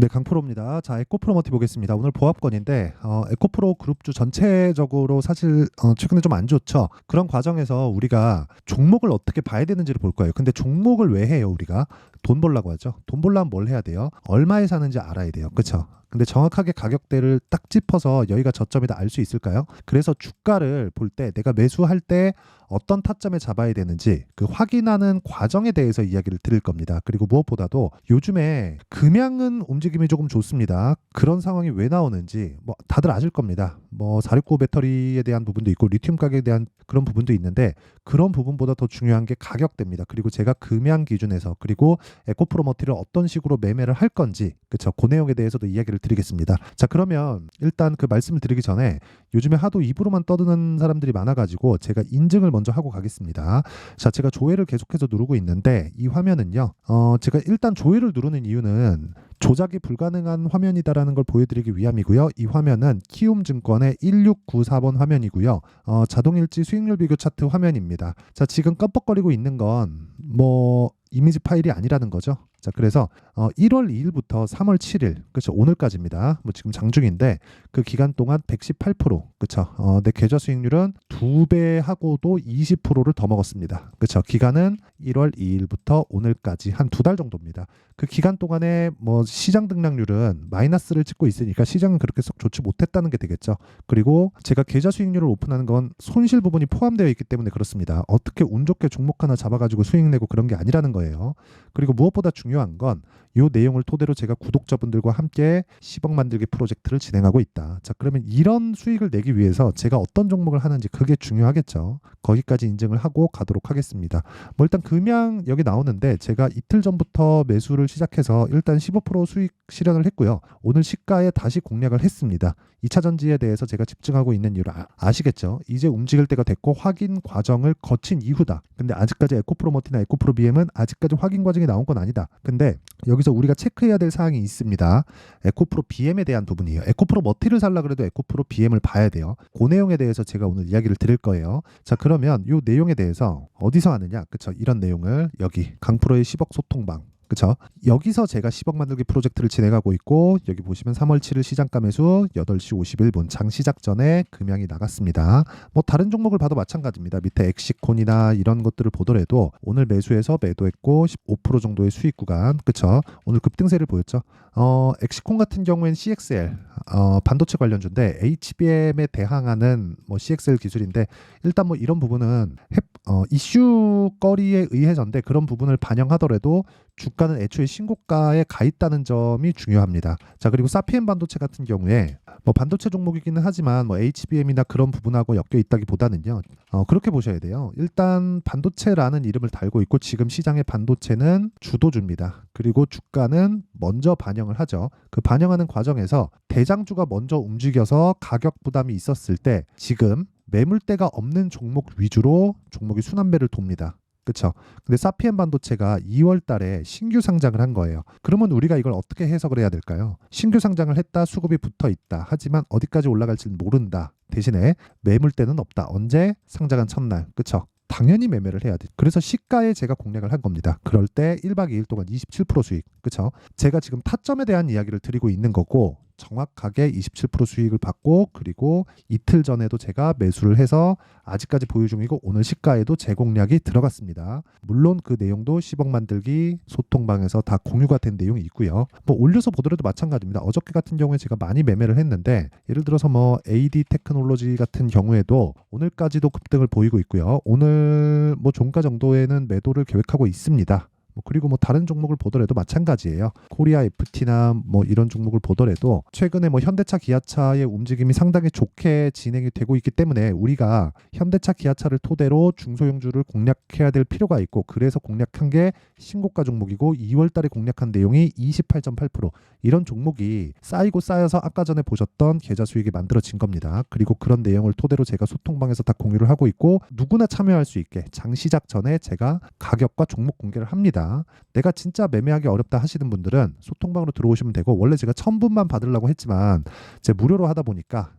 네, 강프로입니다. 자, 에코프로머티 보겠습니다. 오늘 보합권인데 에코프로 그룹주 전체적으로 사실 최근에 좀 안 좋죠. 그런 과정에서 우리가 종목을 어떻게 봐야 되는지를 볼 거예요. 근데 종목을 왜 해요, 우리가? 돈 벌라고 하죠. 돈 벌려면 뭘 해야 돼요? 얼마에 사는지 알아야 돼요. 그렇죠? 근데 정확하게 가격대를 딱 짚어서 여기가 저점이다 알 수 있을까요? 그래서 주가를 볼 때 내가 매수할 때 어떤 타점에 잡아야 되는지 그 확인하는 과정에 대해서 이야기를 드릴 겁니다. 그리고 무엇보다도 요즘에 금양은 움직임이 조금 좋습니다. 그런 상황이 왜 나오는지 뭐 다들 아실 겁니다. 뭐 469 배터리에 대한 부분도 있고 리튬 가격에 대한 그런 부분도 있는데 그런 부분보다 더 중요한 게 가격대입니다. 그리고 제가 금양 기준에서 그리고 에코프로머티를 어떤 식으로 매매를 할 건지 그쵸 그 내용에 대해서도 이야기를 드리겠습니다. 자, 그러면 일단 그 말씀을 드리기 전에 요즘에 하도 입으로만 떠드는 사람들이 많아가지고 제가 인증을 먼저 하고 가겠습니다. 자, 제가 조회를 계속해서 누르고 있는데 이 화면은요. 제가 일단 조회를 누르는 이유는 조작이 불가능한 화면이다라는 걸 보여드리기 위함이고요. 이 화면은 키움증권의 1694번 화면이고요. 자동일지 수익률 비교 차트 화면입니다. 자, 지금 깜빡거리고 있는 건 뭐 이미지 파일이 아니라는 거죠. 자, 그래서 1월 2일부터 3월 7일, 그렇죠. 오늘까지입니다. 뭐 지금 장중인데 그 기간 동안 118%, 그렇죠. 내 계좌 수익률은 2배하고도 20%를 더 먹었습니다. 그렇죠. 기간은 1월 2일부터 오늘까지 한 2달 정도입니다. 그 기간 동안에 뭐 시장 등락률은 마이너스를 찍고 있으니까 시장은 그렇게 썩 좋지 못했다는 게 되겠죠. 그리고 제가 계좌 수익률을 오픈하는 건 손실 부분이 포함되어 있기 때문에 그렇습니다. 어떻게 운 좋게 종목 하나 잡아가지고 수익 내고 그런 게 아니라는 거예요. 그리고 무엇보다 중요한 건 이 내용을 토대로 제가 구독자분들과 함께 10억 만들기 프로젝트를 진행하고 있다. 자, 그러면 이런 수익을 내기 위해서 제가 어떤 종목을 하는지 그게 중요하겠죠. 거기까지 인증을 하고 가도록 하겠습니다. 뭐 일단 금양 여기 나오는데 제가 이틀 전부터 매수를 시작해서 일단 15% 수익 실현을 했고요. 오늘 시가에 다시 공략을 했습니다. 2차 전지에 대해서 제가 집중하고 있는 이유를 아시겠죠? 이제 움직일 때가 됐고 확인 과정을 거친 이후다. 근데 아직까지 에코프로머티나 에코프로 BM은 아직까지 확인 과정이 나온 건 아니다. 근데 여기서 우리가 체크해야 될 사항이 있습니다. 에코프로 BM에 대한 부분이에요. 에코프로 머티를 살라 그래도 에코프로 BM을 봐야 돼요. 그 내용에 대해서 제가 오늘 이야기를 드릴 거예요. 자, 그러면 이 내용에 대해서 어디서 하느냐? 그쵸? 이런 내용을 여기 강프로의 10억 소통방, 그쵸? 여기서 제가 10억 만들기 프로젝트를 진행하고 있고 여기 보시면 3월 7일 시장가 매수 8시 51분 장 시작 전에 금양이 나갔습니다. 뭐 다른 종목을 봐도 마찬가지입니다. 밑에 엑시콘이나 이런 것들을 보더라도 오늘 매수해서 매도했고 15% 정도의 수익 구간, 그쵸? 오늘 급등세를 보였죠. 엑시콘 같은 경우에는 CXL 반도체 관련주인데 HBM에 대항하는 뭐 CXL 기술인데 일단 뭐 이런 부분은 이슈거리에 의해서인데 그런 부분을 반영하더라도 주가는 애초에 신고가에 가 있다는 점이 중요합니다. 자, 그리고 사피엔 반도체 같은 경우에 뭐 반도체 종목이기는 하지만 뭐 HBM이나 그런 부분하고 엮여 있다기보다는요. 그렇게 보셔야 돼요. 일단 반도체라는 이름을 달고 있고 지금 시장의 반도체는 주도주입니다. 그리고 주가는 먼저 반영을 하죠. 그 반영하는 과정에서 대장주가 먼저 움직여서 가격 부담이 있었을 때 지금 매물대가 없는 종목 위주로 종목이 순환매를 돕니다. 그렇죠. 근데 사피엔 반도체가 2월 달에 신규 상장을 한 거예요. 그러면 우리가 이걸 어떻게 해석을 해야 될까요? 신규 상장을 했다, 수급이 붙어 있다. 하지만 어디까지 올라갈지는 모른다. 대신에 매물대는 없다. 언제? 상장한 첫날. 그렇죠. 당연히 매매를 해야 돼. 그래서 시가에 제가 공략을 한 겁니다. 그럴 때 1박 2일 동안 27% 수익. 그렇죠? 제가 지금 타점에 대한 이야기를 드리고 있는 거고 정확하게 27% 수익을 받고 그리고 이틀 전에도 제가 매수를 해서 아직까지 보유 중이고 오늘 시가에도 재공략이 들어갔습니다. 물론 그 내용도 10억 만들기 소통방에서 다 공유가 된 내용이 있고요. 뭐 올려서 보더라도 마찬가지입니다. 어저께 같은 경우에 제가 많이 매매를 했는데 예를 들어서 뭐 AD 테크놀로지 같은 경우에도 오늘까지도 급등을 보이고 있고요. 오늘 뭐 종가 정도에는 매도를 계획하고 있습니다. 그리고 뭐 다른 종목을 보더라도 마찬가지예요. 코리아 FT나 뭐 이런 종목을 보더라도 최근에 뭐 현대차, 기아차의 움직임이 상당히 좋게 진행이 되고 있기 때문에 우리가 현대차, 기아차를 토대로 중소형주를 공략해야 될 필요가 있고 그래서 공략한 게 신고가 종목이고 2월 달에 공략한 내용이 28.8% 이런 종목이 쌓이고 쌓여서 아까 전에 보셨던 계좌 수익이 만들어진 겁니다. 그리고 그런 내용을 토대로 제가 소통방에서 다 공유를 하고 있고 누구나 참여할 수 있게 장 시작 전에 제가 가격과 종목 공개를 합니다. 내가 진짜 매매하기 어렵다 하시는 분들은 소통방으로 들어오시면 되고 원래 제가 1000분만 받으려고 했지만 제 무료로 하다 보니까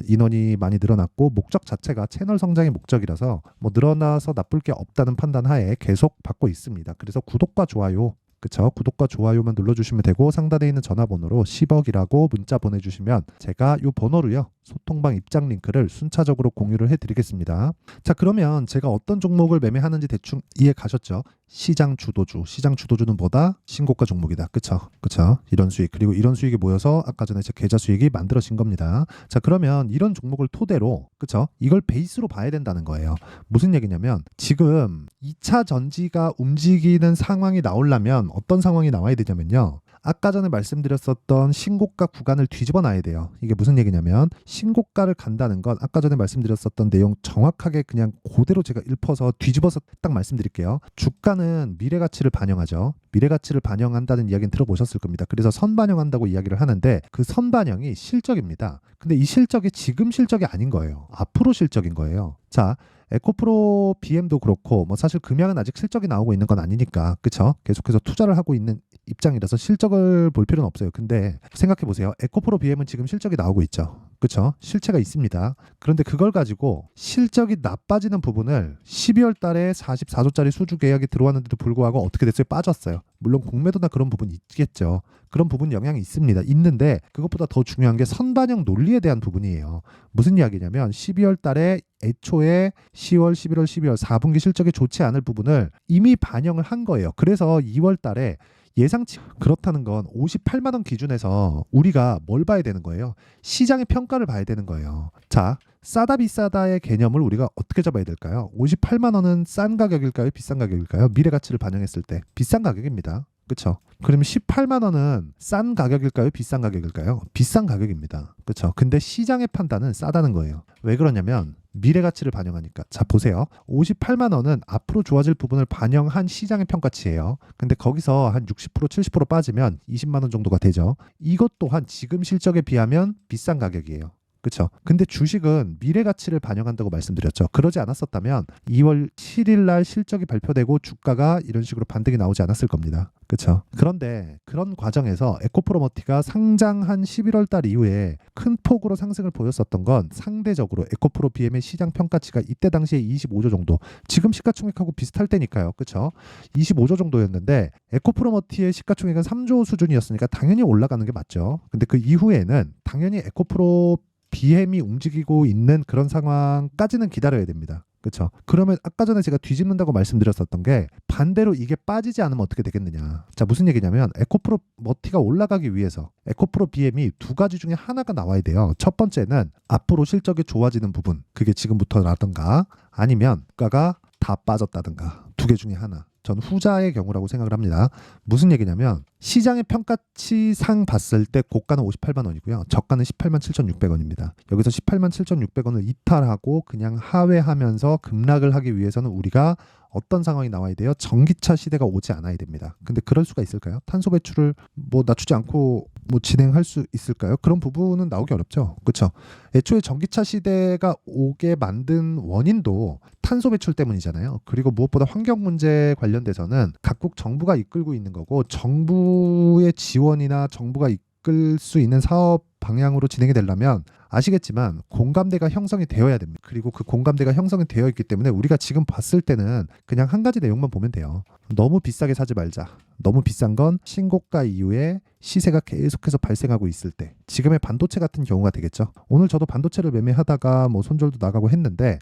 인원이 많이 늘어났고 목적 자체가 채널 성장의 목적이라서 뭐 늘어나서 나쁠 게 없다는 판단 하에 계속 받고 있습니다. 그래서 구독과 좋아요 그쵸? 구독과 좋아요만 눌러주시면 되고 상단에 있는 전화번호로 10억이라고 문자 보내주시면 제가 이 번호로요 소통방 입장 링크를 순차적으로 공유를 해드리겠습니다. 자, 그러면 제가 어떤 종목을 매매하는지 대충 이해 가셨죠? 시장 주도주. 시장 주도주는 뭐다? 신고가 종목이다. 그쵸? 그쵸? 이런 수익. 그리고 이런 수익이 모여서 아까 전에 제 계좌 수익이 만들어진 겁니다. 자, 그러면 이런 종목을 토대로, 그쵸? 이걸 베이스로 봐야 된다는 거예요. 무슨 얘기냐면 지금 2차 전지가 움직이는 상황이 나오려면 어떤 상황이 나와야 되냐면요. 아까 전에 말씀드렸었던 신고가 구간을 뒤집어 놔야 돼요. 이게 무슨 얘기냐면 신고가를 간다는 건 아까 전에 말씀드렸었던 내용 정확하게 그냥 그대로 제가 읊어서 뒤집어서 딱 말씀드릴게요. 주가는 미래 가치를 반영하죠. 미래 가치를 반영한다는 이야기는 들어보셨을 겁니다. 그래서 선반영한다고 이야기를 하는데 그 선반영이 실적입니다. 근데 이 실적이 지금 실적이 아닌 거예요. 앞으로 실적인 거예요. 자, 에코프로 BM도 그렇고 뭐 사실 금양은 아직 실적이 나오고 있는 건 아니니까 그쵸? 계속해서 투자를 하고 있는 입장이라서 실적을 볼 필요는 없어요. 근데 생각해 보세요. 에코프로 BM은 지금 실적이 나오고 있죠. 그쵸? 실체가 있습니다. 그런데 그걸 가지고 실적이 나빠지는 부분을 12월 달에 44조짜리 수주 계약이 들어왔는데도 불구하고 어떻게 됐어요? 빠졌어요. 물론 공매도나 그런 부분이 있겠죠. 그런 부분 영향이 있습니다. 있는데 그것보다 더 중요한 게 선반영 논리에 대한 부분이에요. 무슨 이야기냐면 12월 달에 애초에 10월, 11월, 12월 4분기 실적이 좋지 않을 부분을 이미 반영을 한 거예요. 그래서 2월 달에 예상치 그렇다는 건 58만 원 기준에서 우리가 뭘 봐야 되는 거예요? 시장의 평가를 봐야 되는 거예요. 자, 싸다 비싸다의 개념을 우리가 어떻게 잡아야 될까요? 58만 원은 싼 가격일까요? 비싼 가격일까요? 미래 가치를 반영했을 때 비싼 가격입니다. 그렇죠? 그러면 18만 원은 싼 가격일까요? 비싼 가격일까요? 비싼 가격입니다. 그렇죠? 근데 시장의 판단은 싸다는 거예요. 왜 그러냐면 미래 가치를 반영하니까. 자, 보세요. 58만 원은 앞으로 좋아질 부분을 반영한 시장의 평가치예요. 근데 거기서 한 60%, 70% 빠지면 20만 원 정도가 되죠. 이것 또한 지금 실적에 비하면 비싼 가격이에요. 그렇죠? 근데 주식은 미래 가치를 반영한다고 말씀드렸죠. 그러지 않았었다면 2월 7일 날 실적이 발표되고 주가가 이런 식으로 반등이 나오지 않았을 겁니다. 그렇죠? 그런데 그런 과정에서 에코프로머티가 상장한 11월 달 이후에 큰 폭으로 상승을 보였었던 건 상대적으로 에코프로 BM의 시장 평가치가 이때 당시에 25조 정도, 지금 시가총액하고 비슷할 때니까요. 그렇죠? 25조 정도였는데 에코프로머티의 시가총액은 3조 수준이었으니까 당연히 올라가는 게 맞죠. 근데 그 이후에는 당연히 에코프로 BM이 움직이고 있는 그런 상황까지는 기다려야 됩니다. 그렇죠? 그러면 아까 전에 제가 뒤집는다고 말씀드렸었던 게 반대로 이게 빠지지 않으면 어떻게 되겠느냐. 자, 무슨 얘기냐면 에코프로 머티가 올라가기 위해서 에코프로 BM이 두 가지 중에 하나가 나와야 돼요. 첫 번째는 앞으로 실적이 좋아지는 부분, 그게 지금부터라든가 아니면 주가가 다 빠졌다든가 두 개 중에 하나. 전 후자의 경우라고 생각을 합니다. 무슨 얘기냐면 시장의 평가치상 봤을 때 고가는 58만 원이고요. 저가는 18만 7,600원입니다. 여기서 18만 7,600원을 이탈하고 그냥 하회하면서 급락을 하기 위해서는 우리가 어떤 상황이 나와야 돼요? 전기차 시대가 오지 않아야 됩니다. 근데 그럴 수가 있을까요? 탄소 배출을 뭐 낮추지 않고 뭐 진행할 수 있을까요? 그런 부분은 나오기 어렵죠. 그렇죠? 애초에 전기차 시대가 오게 만든 원인도 탄소 배출 때문이잖아요. 그리고 무엇보다 환경 문제 관련돼서는 각국 정부가 이끌고 있는 거고 정부의 지원이나 정부가 이끌 수 있는 사업 방향으로 진행이 되려면 아시겠지만 공감대가 형성이 되어야 됩니다. 그리고 그 공감대가 형성이 되어 있기 때문에 우리가 지금 봤을 때는 그냥 한 가지 내용만 보면 돼요. 너무 비싸게 사지 말자. 너무 비싼 건 신고가 이후에 시세가 계속해서 발생하고 있을 때, 지금의 반도체 같은 경우가 되겠죠. 오늘 저도 반도체를 매매하다가 뭐 손절도 나가고 했는데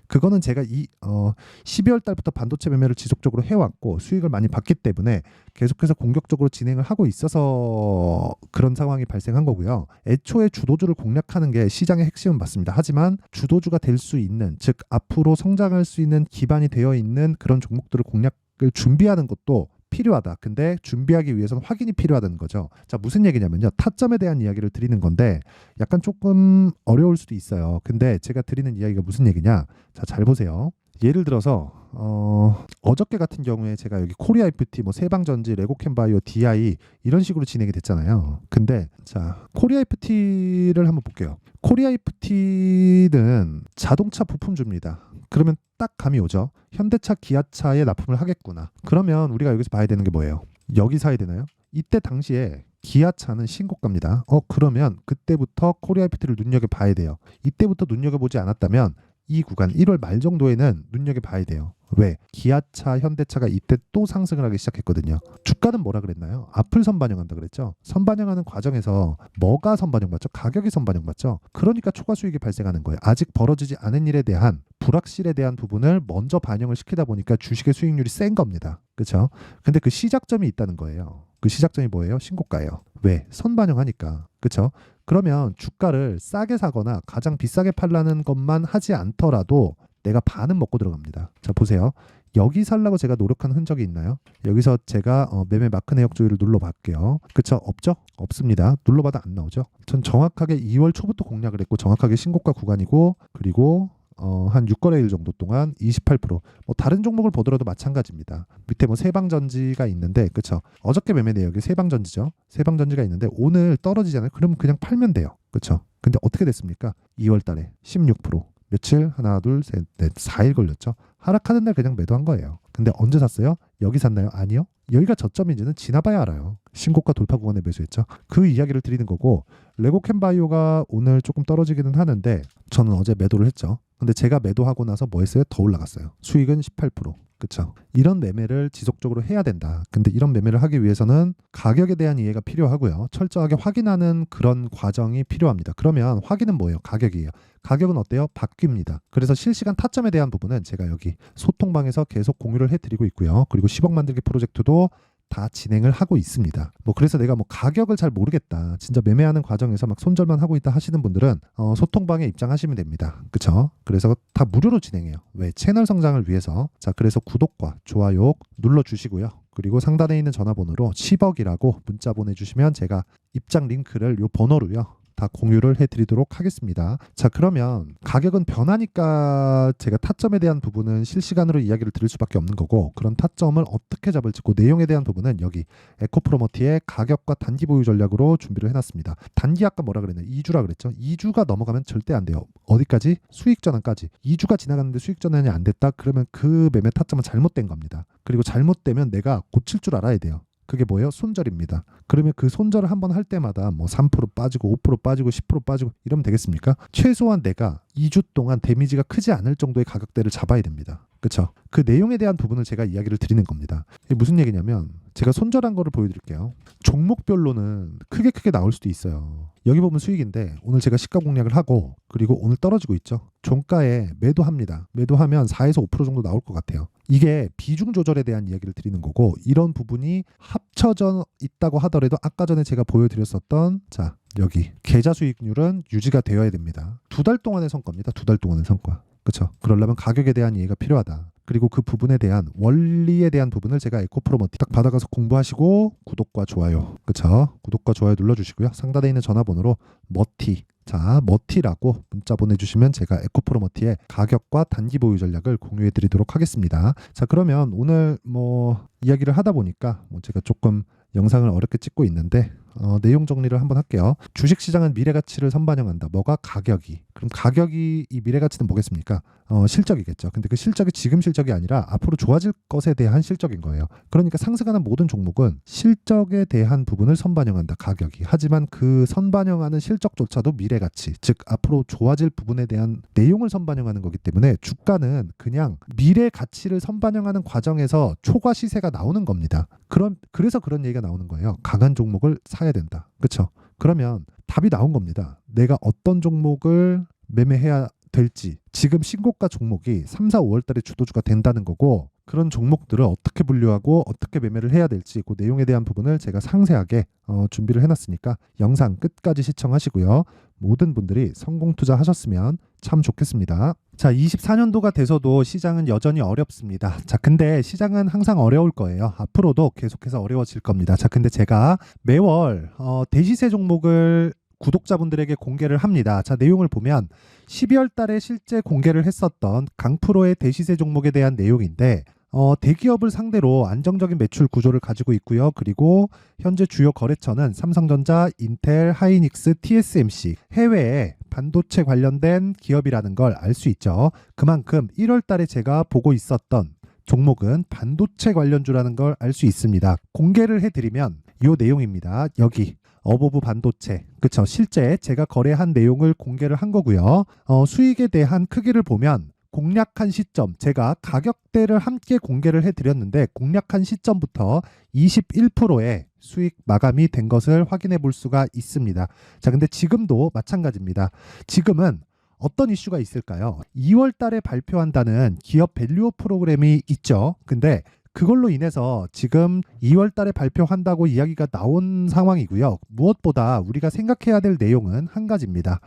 그거는 제가 12월 달부터 반도체 매매를 지속적으로 해왔고 수익을 많이 봤기 때문에 계속해서 공격적으로 진행을 하고 있어서 그런 상황이 발생한 거고요. 애초에 주도주를 공략하는 게 시장의 핵심은 맞습니다. 하지만 주도주가 될 수 있는, 즉 앞으로 성장할 수 있는 기반이 되어 있는 그런 종목들을 공략을 준비하는 것도 필요하다. 근데 준비하기 위해서는 확인이 필요하다는 거죠. 자, 무슨 얘기냐면요. 타점에 대한 이야기를 드리는 건데 약간 조금 어려울 수도 있어요. 근데 제가 드리는 이야기가 무슨 얘기냐. 자, 잘 보세요. 예를 들어서 어저께 같은 경우에 제가 여기 코리아 FT, 뭐 세방전지, 레고캠바이오, DI 이런 식으로 진행이 됐잖아요. 근데 자, 코리아 FT를 한번 볼게요. 코리아 FT는 자동차 부품주입니다. 그러면 딱 감이 오죠. 현대차, 기아차에 납품을 하겠구나. 그러면 우리가 여기서 봐야 되는 게 뭐예요? 여기 사야 되나요? 이때 당시에 기아차는 신고가입니다. 그러면 그때부터 코리아 FT를 눈여겨봐야 돼요. 이때부터 눈여겨보지 않았다면 이 구간 1월 말 정도에는 눈여겨봐야 돼요. 왜? 기아차, 현대차가 이때 또 상승을 하기 시작했거든요. 주가는 뭐라 그랬나요? 앞을 선반영한다 그랬죠. 선반영하는 과정에서 뭐가 선반영 맞죠? 가격이 선반영 맞죠? 그러니까 초과 수익이 발생하는 거예요. 아직 벌어지지 않은 일에 대한 불확실에 대한 부분을 먼저 반영을 시키다 보니까 주식의 수익률이 센 겁니다. 그렇죠? 근데 그 시작점이 있다는 거예요. 그 시작점이 뭐예요? 신고가예요. 왜? 선반영하니까. 그렇죠? 그러면 주가를 싸게 사거나 가장 비싸게 팔라는 것만 하지 않더라도 내가 반은 먹고 들어갑니다. 자, 보세요. 여기 살라고 제가 노력한 흔적이 있나요? 여기서 제가 매매 마크 내역 조회를 눌러볼게요. 그쵸? 없죠? 없습니다. 눌러봐도 안 나오죠? 전 정확하게 2월 초부터 공략을 했고 정확하게 신고가 구간이고 그리고 한 6거래일 정도 동안 28%. 뭐 다른 종목을 보더라도 마찬가지입니다. 밑에 뭐 세방전지가 있는데 그쵸? 어저께 매매 내역이 세방전지죠. 세방전지가 있는데 오늘 떨어지잖아요. 그럼 그냥 팔면 돼요. 그쵸? 근데 어떻게 됐습니까? 2월 달에 16%. 며칠? 하나, 둘, 셋, 넷, 4일 걸렸죠. 하락하는 날 그냥 매도한 거예요. 근데 언제 샀어요? 여기 샀나요? 아니요. 여기가 저점인지는 지나봐야 알아요. 신고가 돌파 구간에 매수했죠. 그 이야기를 드리는 거고 레고캠바이오가 오늘 조금 떨어지기는 하는데 저는 어제 매도를 했죠. 근데 제가 매도하고 나서 뭐 했어요? 더 올라갔어요. 수익은 18%. 그쵸? 이런 매매를 지속적으로 해야 된다. 근데 이런 매매를 하기 위해서는 가격에 대한 이해가 필요하고요. 철저하게 확인하는 그런 과정이 필요합니다. 그러면 확인은 뭐예요? 가격이에요. 가격은 어때요? 바뀝니다. 그래서 실시간 타점에 대한 부분은 제가 여기 소통방에서 계속 공유를 해드리고 있고요. 그리고 10억 만들기 프로젝트도 다 진행을 하고 있습니다. 뭐 그래서 내가 뭐 가격을 잘 모르겠다. 진짜 매매하는 과정에서 막 손절만 하고 있다 하시는 분들은 소통방에 입장하시면 됩니다. 그쵸? 그래서 다 무료로 진행해요. 왜? 채널 성장을 위해서. 자, 그래서 구독과 좋아요 눌러주시고요. 그리고 상단에 있는 전화번호로 10억이라고 문자 보내주시면 제가 입장 링크를 요 번호로요. 다 공유를 해드리도록 하겠습니다. 자, 그러면 가격은 변하니까 제가 타점에 대한 부분은 실시간으로 이야기를 드릴 수밖에 없는 거고 그런 타점을 어떻게 잡을지 그 내용에 대한 부분은 여기 에코프로머티의 가격과 단기 보유 전략으로 준비를 해놨습니다. 단기 아까 뭐라 그랬나요? 2주라 그랬죠. 2주가 넘어가면 절대 안 돼요. 어디까지? 수익 전환까지. 2주가 지나갔는데 수익 전환이 안 됐다? 그러면 그 매매 타점은 잘못된 겁니다. 그리고 잘못되면 내가 고칠 줄 알아야 돼요. 그게 뭐예요? 손절입니다. 그러면 그 손절을 한번 할 때마다 뭐 3% 빠지고 5% 빠지고 10% 빠지고 이러면 되겠습니까? 최소한 내가 2주 동안 데미지가 크지 않을 정도의 가격대를 잡아야 됩니다. 그렇죠? 그 내용에 대한 부분을 제가 이야기를 드리는 겁니다. 이게 무슨 얘기냐면 제가 손절한 거를 보여드릴게요. 종목별로는 크게 나올 수도 있어요. 여기 보면 수익인데 오늘 제가 시가 공략을 하고 그리고 오늘 떨어지고 있죠. 종가에 매도합니다. 매도하면 4에서 5% 정도 나올 것 같아요. 이게 비중 조절에 대한 이야기를 드리는 거고 이런 부분이 합쳐져 있다고 하더라도 아까 전에 제가 보여드렸었던 자 여기 계좌 수익률은 유지가 되어야 됩니다. 2달 동안의 성과입니다. 2달 동안의 성과. 그렇죠? 그러려면 가격에 대한 이해가 필요하다. 그리고 그 부분에 대한 원리에 대한 부분을 제가 에코프로머티 딱 받아가서 공부하시고 구독과 좋아요. 그렇죠? 구독과 좋아요 눌러주시고요. 상단에 있는 전화번호로 머티 자, 머티라고 문자 보내주시면 제가 에코프로머티의 가격과 단기 보유 전략을 공유해 드리도록 하겠습니다. 자, 그러면 오늘 뭐 이야기를 하다 보니까 뭐 제가 조금 영상을 어렵게 찍고 있는데 내용 정리를 한번 할게요. 주식시장은 미래가치를 선반영한다. 뭐가? 가격이. 그럼 가격이 이 미래가치는 뭐겠습니까? 실적이겠죠. 근데 그 실적이 지금 실적이 아니라 앞으로 좋아질 것에 대한 실적인 거예요. 그러니까 상승하는 모든 종목은 실적에 대한 부분을 선반영한다. 가격이. 하지만 그 선반영하는 실적조차도 미래가치, 즉 앞으로 좋아질 부분에 대한 내용을 선반영하는 거기 때문에 주가는 그냥 미래가치를 선반영하는 과정에서 초과 시세가 나오는 겁니다. 그래서 그런 얘기가 나오는 거예요. 강한 종목을 사야 된다. 그렇죠? 그러면 답이 나온 겁니다. 내가 어떤 종목을 매매해야 될지. 지금 신고가 종목이 3, 4, 5월 달에 주도주가 된다는 거고 그런 종목들을 어떻게 분류하고 어떻게 매매를 해야 될지 그 내용에 대한 부분을 제가 상세하게 준비를 해놨으니까 영상 끝까지 시청하시고요. 모든 분들이 성공 투자하셨으면 참 좋겠습니다. 자, 24년도가 돼서도 시장은 여전히 어렵습니다. 자, 근데 시장은 항상 어려울 거예요. 앞으로도 계속해서 어려워질 겁니다. 자, 근데 제가 매월 대시세 종목을 구독자분들에게 공개를 합니다. 자, 내용을 보면 12월 달에 실제 공개를 했었던 강프로의 대시세 종목에 대한 내용인데 대기업을 상대로 안정적인 매출 구조를 가지고 있고요. 그리고 현재 주요 거래처는 삼성전자, 인텔, 하이닉스, TSMC 해외에 반도체 관련된 기업이라는 걸 알 수 있죠. 그만큼 1월 달에 제가 보고 있었던 종목은 반도체 관련주라는 걸 알 수 있습니다. 공개를 해드리면 이 내용입니다. 여기 어버브 반도체, 그쵸? 실제 제가 거래한 내용을 공개를 한 거고요. 수익에 대한 크기를 보면 공략한 시점, 제가 가격대를 함께 공개를 해드렸는데 공략한 시점부터 21%의 수익 마감이 된 것을 확인해 볼 수가 있습니다. 자, 근데 지금도 마찬가지입니다. 지금은 어떤 이슈가 있을까요? 2월 달에 발표한다는 기업 밸류업 프로그램이 있죠. 근데 그걸로 인해서 지금 2월 달에 발표한다고 이야기가 나온 상황이고요. 무엇보다 우리가 생각해야 될 내용은 한 가지입니다.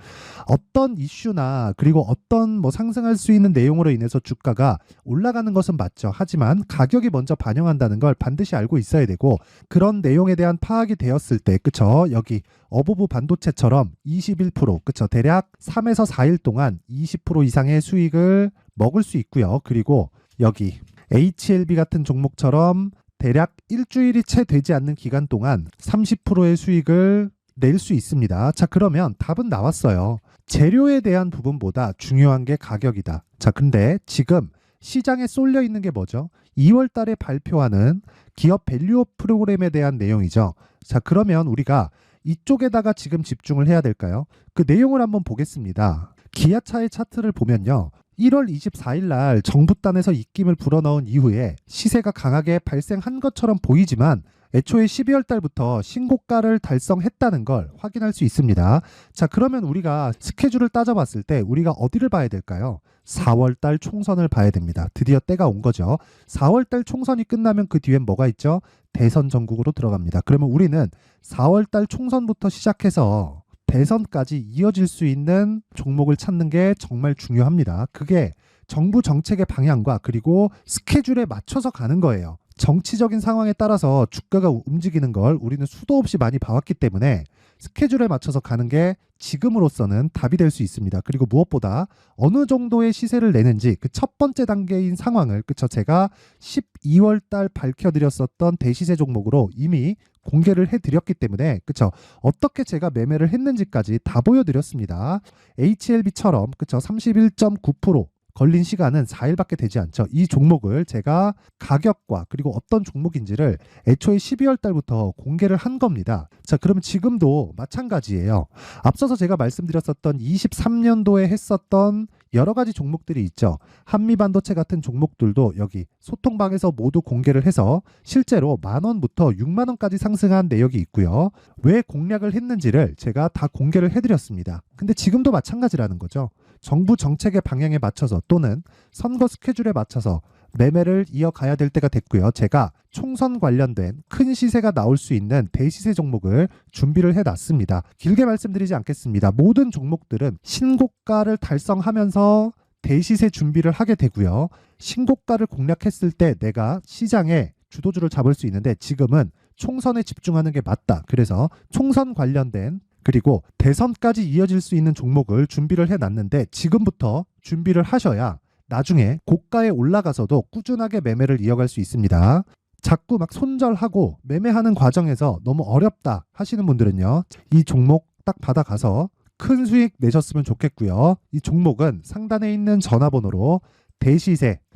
어떤 이슈나 그리고 어떤 상승할 수 있는 내용으로 인해서 주가가 올라가는 것은 맞죠. 하지만 가격이 먼저 반영한다는 걸 반드시 알고 있어야 되고, 그런 내용에 대한 파악이 되었을 때, 그쵸? 여기 어버브 반도체처럼 21%, 그쵸? 대략 3에서 4일 동안 20% 이상의 수익을 먹을 수 있고요. 그리고 여기 HLB 같은 종목처럼 대략 일주일이 채 되지 않는 기간 동안 30%의 수익을 낼 수 있습니다. 자, 그러면 답은 나왔어요. 재료에 대한 부분보다 중요한 게 가격이다. 자, 근데 지금 시장에 쏠려 있는 게 뭐죠? 2월 달에 발표하는 기업 밸류업 프로그램에 대한 내용이죠. 자, 그러면 우리가 이쪽에다가 지금 집중을 해야 될까요? 그 내용을 한번 보겠습니다. 기아차의 차트를 보면요. 1월 24일 날 정부단에서 입김을 불어넣은 이후에 시세가 강하게 발생한 것처럼 보이지만 애초에 12월 달부터 신고가를 달성했다는 걸 확인할 수 있습니다. 자, 그러면 우리가 스케줄을 따져봤을 때 우리가 어디를 봐야 될까요? 4월 달 총선을 봐야 됩니다. 드디어 때가 온 거죠. 4월 달 총선이 끝나면 그 뒤엔 뭐가 있죠? 대선 전국으로 들어갑니다. 그러면 우리는 4월 달 총선부터 시작해서 대선까지 이어질 수 있는 종목을 찾는 게 정말 중요합니다. 그게 정부 정책의 방향과 그리고 스케줄에 맞춰서 가는 거예요. 정치적인 상황에 따라서 주가가 움직이는 걸 우리는 수도 없이 많이 봐왔기 때문에 스케줄에 맞춰서 가는 게 지금으로서는 답이 될 수 있습니다. 그리고 무엇보다 어느 정도의 시세를 내는지 그 첫 번째 단계인 상황을, 그쵸? 제가 12월 달 밝혀드렸었던 대시세 종목으로 이미 공개를 해드렸기 때문에, 그쵸? 어떻게 제가 매매를 했는지까지 다 보여드렸습니다. HLB처럼, 그쵸? 31.9% 걸린 시간은 4일밖에 되지 않죠. 이 종목을 제가 가격과 그리고 어떤 종목인지를 애초에 12월 달부터 공개를 한 겁니다. 자, 그러면 지금도 마찬가지예요. 앞서서 제가 말씀드렸었던 23년도에 했었던 여러 가지 종목들이 있죠. 한미반도체 같은 종목들도 여기 소통방에서 모두 공개를 해서 실제로 10,000원부터 60,000원까지 상승한 내역이 있고요. 왜 공략을 했는지를 제가 다 공개를 해드렸습니다. 근데 지금도 마찬가지라는 거죠. 정부 정책의 방향에 맞춰서 또는 선거 스케줄에 맞춰서 매매를 이어가야 될 때가 됐고요. 제가 총선 관련된 큰 시세가 나올 수 있는 대시세 종목을 준비를 해놨습니다. 길게 말씀드리지 않겠습니다. 모든 종목들은 신고가를 달성하면서 대시세 준비를 하게 되고요. 신고가를 공략했을 때 내가 시장에 주도주를 잡을 수 있는데 지금은 총선에 집중하는 게 맞다. 그래서 총선 관련된 그리고 대선까지 이어질 수 있는 종목을 준비를 해놨는데 지금부터 준비를 하셔야 나중에 고가에 올라가서도 꾸준하게 매매를 이어갈 수 있습니다. 자꾸 막 손절하고 매매하는 과정에서 너무 어렵다 하시는 분들은요. 이 종목 딱 받아가서 큰 수익 내셨으면 좋겠고요. 이 종목은 상단에 있는 전화번호로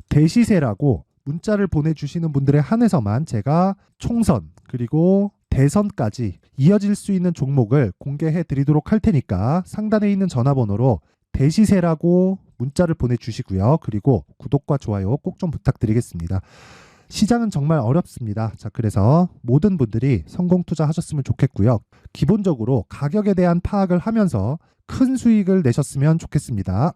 대시세라고 문자를 보내주시는 분들에 한해서만 제가 총선 그리고 대선까지 이어질 수 있는 종목을 공개해 드리도록 할 테니까 상단에 있는 전화번호로 대시세라고 문자를 보내주시고요. 그리고 구독과 좋아요 꼭 좀 부탁드리겠습니다. 시장은 정말 어렵습니다. 자, 그래서 모든 분들이 성공 투자하셨으면 좋겠고요. 기본적으로 가격에 대한 파악을 하면서 큰 수익을 내셨으면 좋겠습니다.